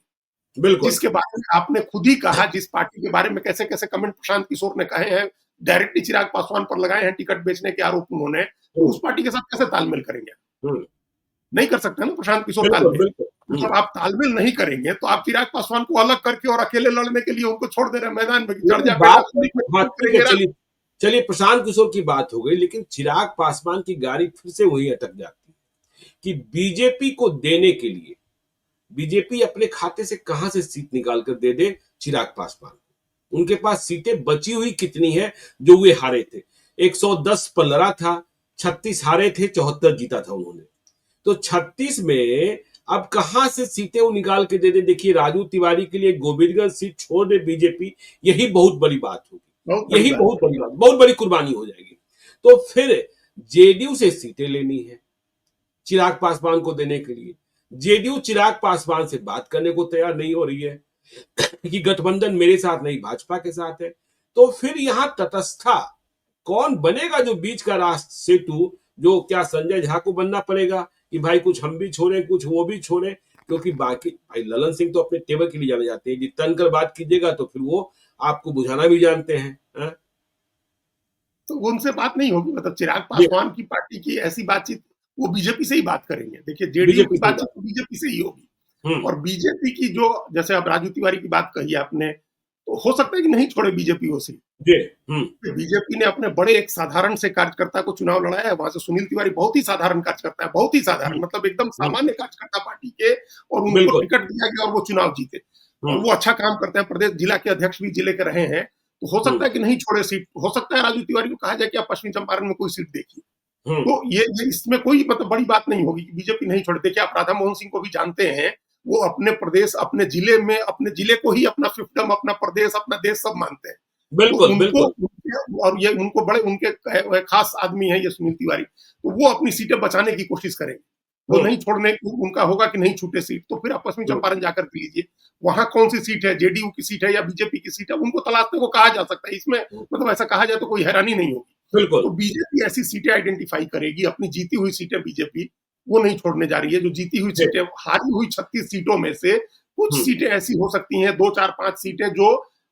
बिल्कुल,
जिसके बारे में आपने खुद ही कहा, जिस पार्टी के बारे में कैसे कैसे कमेंट प्रशांत किशोर ने कहे हैं, डायरेक्टली चिराग पासवान पर लगाए हैं टिकट बेचने के आरोप उन्होंने, तो
हम्म,
उस पार्टी के साथ कैसे तालमेल करेंगे,
हम्म,
नहीं कर सकते ना प्रशांत किशोर
बिल्कुल,
तालमेल।
बिल्कुल,
तो जब आप तालमेल नहीं करेंगे तो आप चिराग पासवान को अलग करके और अकेले लड़ने के लिए उनको छोड़ दे रहे हैं मैदान में, चढ़
लेकिन
जा बेटा
बात,
तुम
हाँ
में
ठीक है,
करेंगे।
चलिए, चलिए प्रशांत किशोर की बात हो गई, लेकिन चिराग पासवान की गाड़ी फिर से वही अटक जाती है कि बीजेपी को देने के लिए बीजेपी अपने खाते से कहां से सीट निकाल कर दे दे चिराग पासवान, उनके पास सीटें बची हुई कितनी है जो वे हारे थे, 110 पर लड़ा था, 36 हारे थे, 74 जीता था उन्होंने, तो 36 में अब कहां से सीटें वो निकाल के दे दे। देखिए राजू तिवारी के लिए गोविंदगंज सीट छोड़ दे बीजेपी, यही बहुत बड़ी बात
बहुत
होगी,
बड़ी
यही
बात
बहुत बड़ी बात, बहुत बड़ी कुर्बानी हो जाएगी। तो फिर जेडीयू से सीटें लेनी है चिराग पासवान को देने के लिए, जेडीयू चिराग पासवान से बात करने को तैयार नहीं हो रही है कि गठबंधन मेरे साथ नहीं भाजपा के साथ है, तो फिर यहां तटस्था कौन बनेगा, जो बीच का राष्ट्र सेतु, जो क्या संजय झा को बनना पड़ेगा कि भाई कुछ हम भी छोड़े कुछ वो भी छोड़े, क्योंकि बाकी भाई ललन सिंह तो अपने तेवर के लिए जाने जाते हैं, जिस तन कर बात कीजिएगा तो फिर वो आपको बुझाना भी जानते हैं, है?
तो उनसे बात नहीं होगी, मतलब चिराग
जी,
पासवान की पार्टी की ऐसी बातचीत वो बीजेपी से ही बात करेंगे। देखिए जेडीयू
बीजेपी
की
से
बातचीत
बात।
तो बीजेपी से ही होगी,
हम्म।
और बीजेपी की जो, जैसे अब राजू तिवारी की बात कही आपने, तो हो सकता है कि नहीं छोड़े बीजेपी वो सीट।
जी। हम्म।
बीजेपी ने अपने बड़े एक साधारण से कार्यकर्ता को चुनाव लड़ाया है, वहां से सुनील तिवारी बहुत ही साधारण कार्यकर्ता है, बहुत ही साधारण,
हम्म।
मतलब एकदम
हम्म।
सामान्य कार्यकर्ता पार्टी के, और उनको
बिल्कुल।
टिकट दिया गया और वो चुनाव जीते, और
हम्म।
वो अच्छा काम करते हैं, प्रदेश जिला के अध्यक्ष भी जिले के रहे हैं, तो हो सकता
हम्म।
है कि नहीं छोड़े सीट। हो सकता है राजू तिवारी को कहा जाए कि आप पश्चिमी चंपारण में कोई सीट देखिए,
हम्म।
तो ये इसमें कोई मतलब बड़ी बात नहीं होगी कि बीजेपी नहीं छोड़े। देखिए आप राधा मोहन सिंह को भी जानते हैं, वो अपने प्रदेश, अपने जिले में, अपने जिले को ही अपना फिफ्टम, अपना प्रदेश, अपना देश सब मानते हैं। तो
बिल्कुल
उनको
बिल्कुल।
और ये उनको बड़े उनके खास आदमी है ये सुनील तिवारी, तो वो अपनी सीटें बचाने की कोशिश करेंगे। वो
हम्म।
नहीं छोड़ने, उनका होगा कि नहीं छूटे सीट, तो फिर आप पश्चिमी
हम्म।
चंपारण जाकर के लीजिए, वहां कौन सी सीट है, जेडीयू की सीट है या बीजेपी की सीट है, उनको तलाशने को कहा जा सकता है। इसमें
हम्म।
मतलब ऐसा कहा जाए तो कोई हैरानी नहीं होगी।
बिल्कुल।
तो बीजेपी ऐसी सीटें आइडेंटिफाई करेगी, अपनी जीती हुई सीटें बीजेपी वो नहीं छोड़ने जा रही है। जो जीती हुई
जी।
सीटें, हारी हुई 36 सीटों में से कुछ
हम्म।
सीटें ऐसी हो सकती हैं, 2 4 5 सीटें जो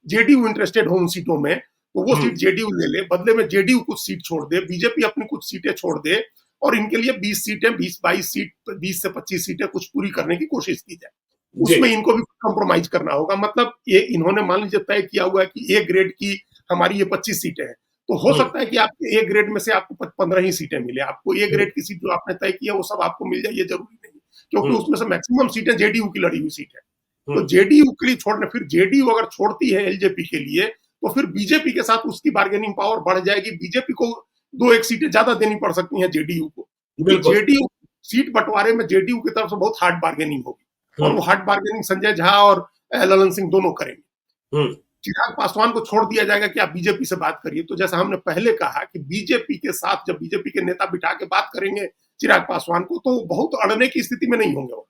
जेडीयू इंटरेस्टेड हो उन सीटों में, तो वो सीट
हम्म।
जेडीयू ले ले, बदले में जेडीयू कुछ सीट छोड़ दे, बीजेपी अपनी कुछ सीटें छोड़ दे, और इनके लिए 20 सीटें, 20 22 सीट, 20 से 25 सीटें कुछ पूरी करने की कोशिश की जाए।
जी।
उसमें इनको भी कंप्रोमाइज करना होगा। मतलब ये इन्होंने मान लीजिए तय किया हुआ है कि ए ग्रेड की हमारी ये 25 सीटें हैं, तो हो
हम्म।
सकता है कि आपके ए ग्रेड में से आपको 15 ही सीटें मिले। आपको ए
हम्म।
ग्रेड की सीट जो आपने तय किया वो सब आपको मिल जाए ये जरूरी नहीं, क्योंकि
हम्म।
उसमें से मैक्सिमम सीटें जेडीयू की लड़ी हुई सीट है। तो
हम्म।
जेडीयू के लिए छोड़ने, फिर जेडीयू अगर छोड़ती है एलजेपी के लिए, तो फिर बीजेपी के साथ उसकी बार्गेनिंग पावर बढ़ जाएगी। बीजेपी को 2 1 सीटें ज्यादा देनी पड़ सकती हैं जेडीयू को, क्योंकि
बिल्कुल।
जेडीयू सीट बंटवारे में जेडीयू की तरफ से बहुत हार्ड बार्गेनिंग होगी, और वो
हम्म।
हार्ड बार्गेनिंग संजय झा और ललन सिंह दोनों करेंगे।
हम्म।
चिराग पासवान को छोड़ दिया जाएगा कि आप बीजेपी से बात करिए, तो जैसा हमने पहले कहा कि बीजेपी के साथ जब बीजेपी के नेता बिठा के बात करेंगे चिराग पासवान को, तो बहुत अड़ने की स्थिति में नहीं होंगे वो।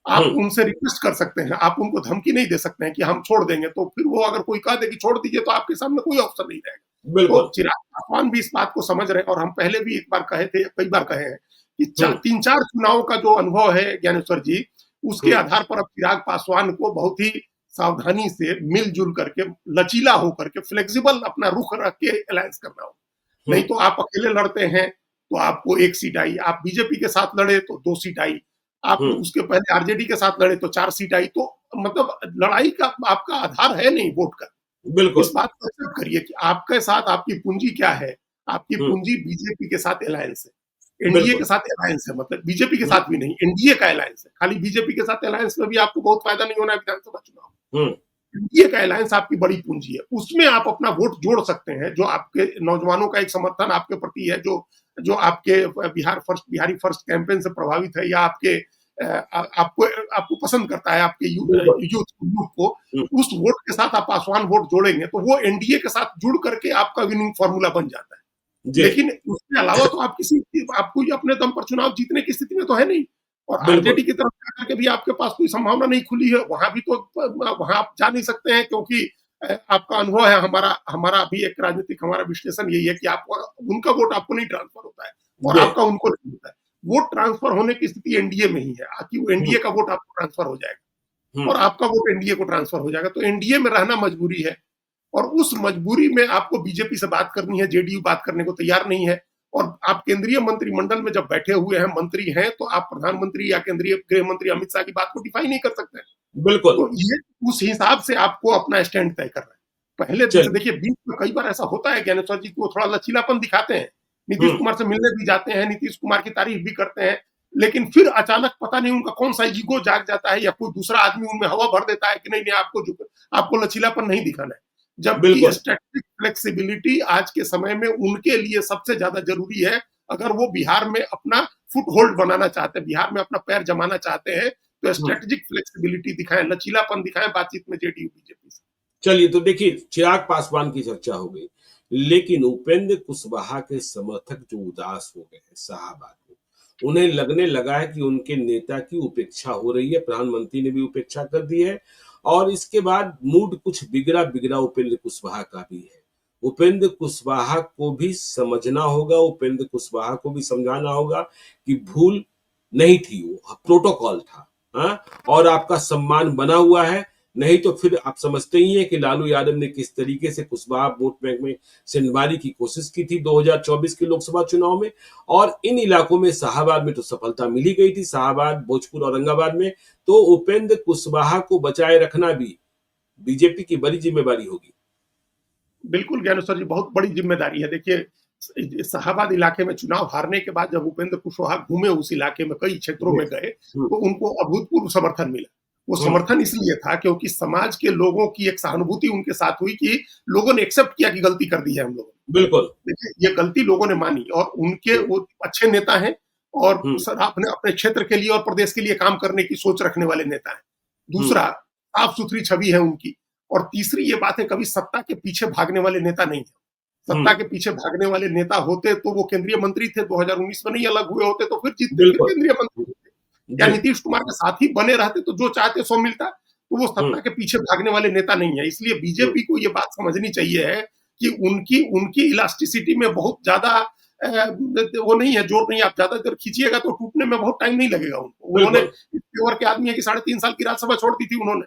आप
हम्म।
उनसे रिक्वेस्ट कर सकते हैं, आप उनको धमकी नहीं दे सकते हैं कि हम छोड़ देंगे, तो फिर वो अगर कोई कह दे कि छोड़ दीजिए, तो आपके सामने कोई ऑप्शन नहीं रहेगा।
बिल्कुल।
तो चिराग पासवान भी इस बात को समझ रहे हैं, और हम पहले भी एक बार कहे थे, कई बार कहे हैं कि
हम्म।
3 4 चुनाव का जो अनुभव है ज्ञानेश्वर जी, उसके
हम्म।
आधार पर अब चिराग पासवान को बहुत ही सावधानी से मिलजुल करके, लचीला होकर के, फ्लेक्सिबल अपना रुख रख के अलायंस करना होगा। नहीं
हम्म।
तो आप अकेले लड़ते हैं तो आपको 1 सीट आई, आप बीजेपी के साथ लड़े तो 2 सीट आई, आप
हम्म।
उसके पहले आरजेडी के साथ लड़े तो 4 सीट आई। तो मतलब लड़ाई का आपका आधार है नहीं वोट का। इस
बिल्कुल।
बात को एक्सेप्ट करिए कि आपके साथ आपकी पूंजी क्या है, आपकी
हम्म।
पूंजी बीजेपी के साथ अलायंस है, एनडीए के
बिल्कुल।
साथ अलायंस है, मतलब बीजेपी के
हम्म।
साथ भी नहीं, एनडीए का अलायंस है। खाली बीजेपी के साथ अलायंस में भी आपको बहुत फायदा नहीं होना है विधानसभा चुनाव।
हम्म।
एनडीए का अलायंस आपकी बड़ी पूंजी है, उसमें आप अपना वोट जोड़ सकते हैं। जो आपके नौजवानों का एक समर्थन आपके प्रति है, जो जो आपके बिहारी फर्स्ट कैंपेन से प्रभावित है, या आपके आपको आपको पसंद करता है, आपके
बिल्कुल।
यूथ को,
हम्म।
उस वोट के साथ आप पासवान वोट जोड़ेंगे, तो वो एनडीए के साथ जुड़ करके आपका विनिंग फॉर्मूला बन जाता है।
जी।
लेकिन उसके अलावा तो आप आपको ये अपने दम पर चुनाव जीतने की स्थिति में तो है नहीं। और
बिल्कुल।
आरजेडी की तरफ जाकर के भी आपके पास कोई संभावना नहीं खुली है, वहां भी तो वहां आप जा नहीं सकते हैं, क्योंकि आपका अनुभव है, हमारा हमारा भी एक राजनीतिक हमारा विश्लेषण यही है कि आपको उनका वोट आपको नहीं ट्रांसफर होता है, और
जी।
आपका उनको नहीं होता है। वोट ट्रांसफर होने की स्थिति एनडीए में ही है, कि वो
हम्म।
एनडीए का वोट आपको ट्रांसफर हो जाएगा,
हम्म।
और आपका वोट एनडीए को ट्रांसफर हो जाएगा। तो एनडीए में रहना मजबूरी है, और उस मजबूरी में आपको बीजेपी से बात करनी है, जेडीयू बात करने को तैयार नहीं है। और आप केंद्रीय मंत्रिमंडल में जब बैठे हुए हैं, मंत्री हैं, तो आप प्रधानमंत्री या केंद्रीय गृह मंत्री अमित शाह की बात को डिफाई नहीं कर सकते हैं।
बिल्कुल।
तो ये उस हिसाब से आपको अपना स्टैंड तय करना है। पहले जैसे
चलिए।
देखिए बीच में कई बार ऐसा होता है ज्ञानेश्वर जी, को थोड़ा लचीलापन दिखाते हैं, नीतीश
हम्म।
कुमार से मिलने भी जाते हैं, नीतीश कुमार की तारीफ भी करते हैं, लेकिन फिर अचानक पता नहीं उनका कौन सा ईगो जाग जाता है, या कोई दूसरा आदमी उनमें हवा भर देता है कि नहीं नहीं आपको लचीलापन नहीं दिखाना है। जबकि
बिल्कुल।
स्ट्रेटेजिक फ्लेक्सिबिलिटी आज के समय में उनके लिए सबसे ज्यादा जरूरी है। अगर वो बिहार में अपना फुट होल्ड बनाना चाहते हैं, बिहार में अपना पैर जमाना चाहते हैं, तो
हम्म।
स्ट्रेटेजिक फ्लेक्सिबिलिटी दिखाएं, लचीलापन दिखाएं बातचीत में जेडीयू बीजेपी से।
चलिए, तो देखिए, चिराग पासवान की चर्चा हो गई, लेकिन उपेंद्र कुशवाहा के समर्थक जो उदास हो गए हैं शाहबाद में, उन्हें लगने लगा है कि उनके नेता की उपेक्षा हो रही है, प्रधानमंत्री ने भी उपेक्षा कर दी है, और इसके बाद मूड कुछ बिगड़ा बिगड़ा उपेंद्र कुशवाहा का भी है। उपेंद्र कुशवाहा को भी समझना होगा, उपेंद्र कुशवाहा को भी समझाना होगा कि भूल नहीं थी, वो प्रोटोकॉल था। हाँ? और आपका सम्मान बना हुआ है, नहीं तो फिर आप समझते ही हैं कि लालू यादव ने किस तरीके से कुशवाहा वोट बैंक में सिंधवारी की कोशिश की थी 2024 के लोकसभा चुनाव में। और इन इलाकों में शाहाबाद में तो सफलता मिल ही गई थी, शाहाबाद, भोजपुर, औरंगाबाद में। तो उपेंद्र कुशवाहा को बचाए रखना भी बीजेपी की बड़ी जिम्मेवारी होगी।
बिल्कुल ज्ञानेश्वर जी, बहुत बड़ी जिम्मेदारी है। देखिए, शाहाबाद इलाके में चुनाव हारने के बाद जब उपेंद्र कुशवाहा घूमे उस इलाके में, कई क्षेत्रों में गए, तो उनको अभूतपूर्व समर्थन मिला। वो समर्थन इसलिए था क्योंकि समाज के लोगों की एक सहानुभूति उनके साथ हुई कि लोगों ने एक्सेप्ट किया कि गलती कर दी है हम लोगों ने।
बिल्कुल।
देखिए, ये गलती लोगों ने मानी और उनके वो अच्छे नेता हैं और सर अपने अपने क्षेत्र के लिए और प्रदेश के लिए काम करने की सोच रखने वाले नेता हैं। दूसरा, साफ सुथरी छवि है उनकी। और तीसरी ये बात है, कभी सत्ता के पीछे भागने वाले नेता नहीं है। सत्ता के पीछे भागने वाले नेता होते तो वो केंद्रीय मंत्री थे, 2019 में नहीं अलग हुए होते तो फिर जीतते, फिर केंद्रीय मंत्री होते। या नीतीश कुमार के साथ ही बने रहते तो जो चाहते सो मिलता। तो वो सत्ता के पीछे भागने वाले नेता नहीं है। इसलिए बीजेपी को ये बात समझनी चाहिए है कि उनकी उनकी इलास्टिसिटी में बहुत ज्यादा वो नहीं है, जोर नहीं। आप ज्यादा देर खींचिएगा तो टूटने में बहुत टाइम नहीं लगेगा उनको। उन्होंने इस तेवर के आदमी है कि 3.5 साल की राज्यसभा छोड़ दी थी उन्होंने,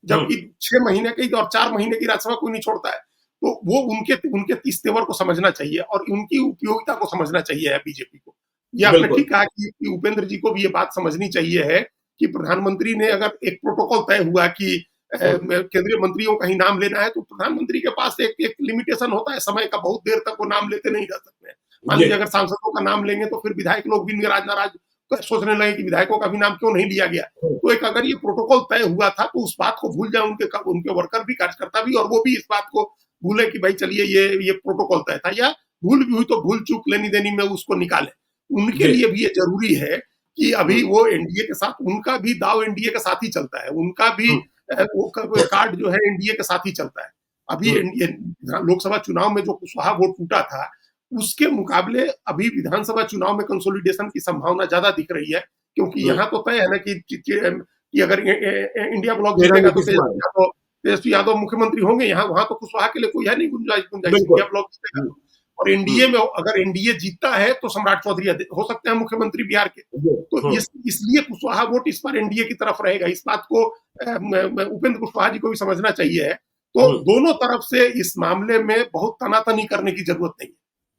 जबकि 6 महीने की और 4 महीने की राज्यसभा कोई नहीं छोड़ता है। तो वो उनके तीस तेवर को समझना चाहिए और उनकी उपयोगिता को समझना चाहिए है बीजेपी को। ये आपने ठीक कहा कि उपेंद्र जी को भी ये बात समझनी चाहिए है कि प्रधानमंत्री ने अगर एक प्रोटोकॉल तय हुआ कि केंद्रीय मंत्रियों का ही नाम लेना है, तो प्रधानमंत्री के पास एक लिमिटेशन होता है समय का, बहुत देर तक वो नाम लेते नहीं रह सकते। मान लीजिए अगर सांसदों का नाम लेंगे तो फिर विधायक लोग भी नाराज सोचने लगे कि विधायकों का भी नाम क्यों नहीं लिया गया। तो एक अगर ये प्रोटोकॉल तय हुआ था तो उस बात को भूल जाए उनके वर्कर भी, कार्यकर्ता भी, और वो भी इस बात को भूले कि भाई चलिए ये प्रोटोकॉल तय था, या भूल भी हुई तो भूल चूक लेनी देनी में उसको निकाले। उनके लिए भी ये जरूरी है कि अभी वो एनडीए के साथ, उनका भी दाव एनडीए के साथ ही चलता है, उनका भी वो कार्ड जो है एनडीए के साथ ही चलता है। अभी लोकसभा चुनाव में जो कुशवाहा वोट टूटा था, उसके मुकाबले अभी विधानसभा चुनाव में कंसोलिडेशन की संभावना ज्यादा दिख रही है, क्योंकि यहाँ तो तय है ना कि अगर इंडिया ब्लॉक जीतेगा तो तेजस्वी यादव मुख्यमंत्री होंगे। यहाँ वहां तो कुशवाहा के लिए कोई है नहीं गुंजाइश। इंडिया ब्लॉक जीतेगा और एनडीए में अगर एनडीए जीतता है तो सम्राट चौधरी हो सकते हैं मुख्यमंत्री बिहार के। तो इसलिए कुशवाहा वोट इस बार एनडीए की तरफ रहेगा। इस बात को उपेंद्र कुशवाहा जी को भी समझना चाहिए है। तो दोनों तरफ से इस मामले में बहुत तनातनी करने की जरूरत नहीं है।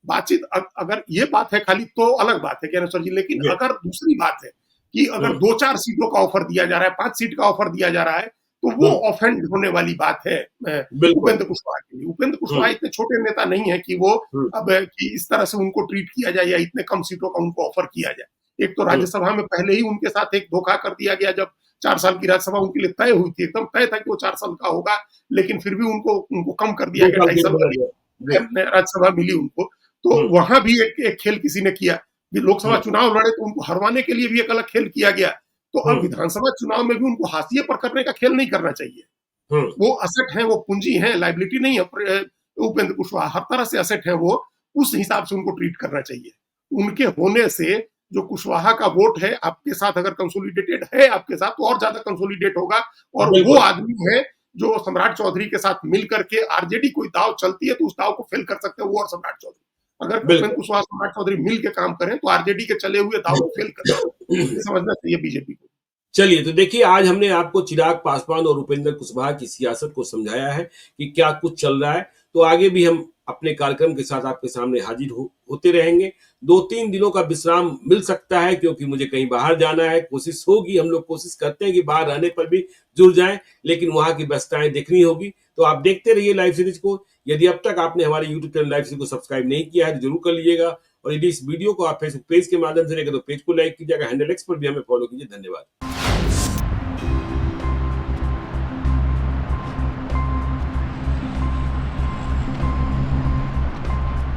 बातचीत अगर ये बात है खाली तो अलग बात है ज्ञानेश्वर जी, लेकिन अगर दूसरी बात है कि अगर 2-4 सीटों का ऑफर दिया जा रहा है, 5 सीट का ऑफर दिया जा रहा है, तो वो ऑफेंड होने वाली बात है उपेंद्र कुशवाहा के लिए। उपेंद्र कुशवाहा इतने छोटे नेता नहीं है कि वो अब कि इस तरह से उनको ट्रीट किया जाए या इतने कम सीटों का उनको ऑफर किया जाए। एक तो राज्यसभा में पहले ही उनके साथ एक धोखा कर दिया गया, जब 4 साल की राज्यसभा उनके लिए तय हुई थी, एकदम तय था कि वो 4 साल का होगा, लेकिन फिर भी उनको कम कर दिया गया, 2.5 साल राज्यसभा मिली उनको। तो वहां भी एक खेल किसी ने किया कि लोकसभा चुनाव लड़े तो उनको हरवाने के लिए भी एक अलग खेल किया गया। तो अब विधानसभा चुनाव में भी उनको हाशिए पर करने का खेल नहीं करना चाहिए। वो असेट है, वो पूंजी है, लाइबिलिटी नहीं है। उपेंद्र कुशवाहा हर तरह से असेट है, वो उस हिसाब से उनको ट्रीट करना चाहिए। उनके होने से जो कुशवाहा का वोट है आपके साथ अगर कंसोलिडेटेड है आपके साथ, तो और ज्यादा कंसोलिडेट होगा। और वो आदमी है जो सम्राट चौधरी के साथ मिल करके आरजेडी कोई दाव चलती है तो उस दाव को फेल कर सकते हैं वो और सम्राट चौधरी। अगर उपेंद्र कुशवाहा सम्राट चौधरी मिल के काम करें तो आरजेडी के चले हुए दाव को फेल करें। समझना चाहिए बीजेपी को।
चलिए, तो देखिए आज हमने आपको चिराग पासवान और उपेंद्र कुशवाहा की सियासत को समझाया है कि क्या कुछ चल रहा है। तो आगे भी हम अपने कार्यक्रम के साथ आपके सामने हाजिर होते रहेंगे। 2-3 दिनों का विश्राम मिल सकता है क्योंकि मुझे कहीं बाहर जाना है। कोशिश होगी, हम लोग कोशिश करते हैं कि बाहर रहने पर भी जुड़ जाएं, लेकिन वहां की व्यवस्थाएं देखनी होगी। तो आप देखते रहिए लाइव सीरीज को। यदि अब तक आपने हमारे यूट्यूब चैनल लाइव सीरीज को सब्सक्राइब नहीं किया है तो जरूर कर लीजिएगा। और यदि इस वीडियो को आप फेसबुक पेज के माध्यम से देखें तो पेज को लाइक कीजिएगा, हैंडल एक्स पर भी हमें फॉलो कीजिए। धन्यवाद।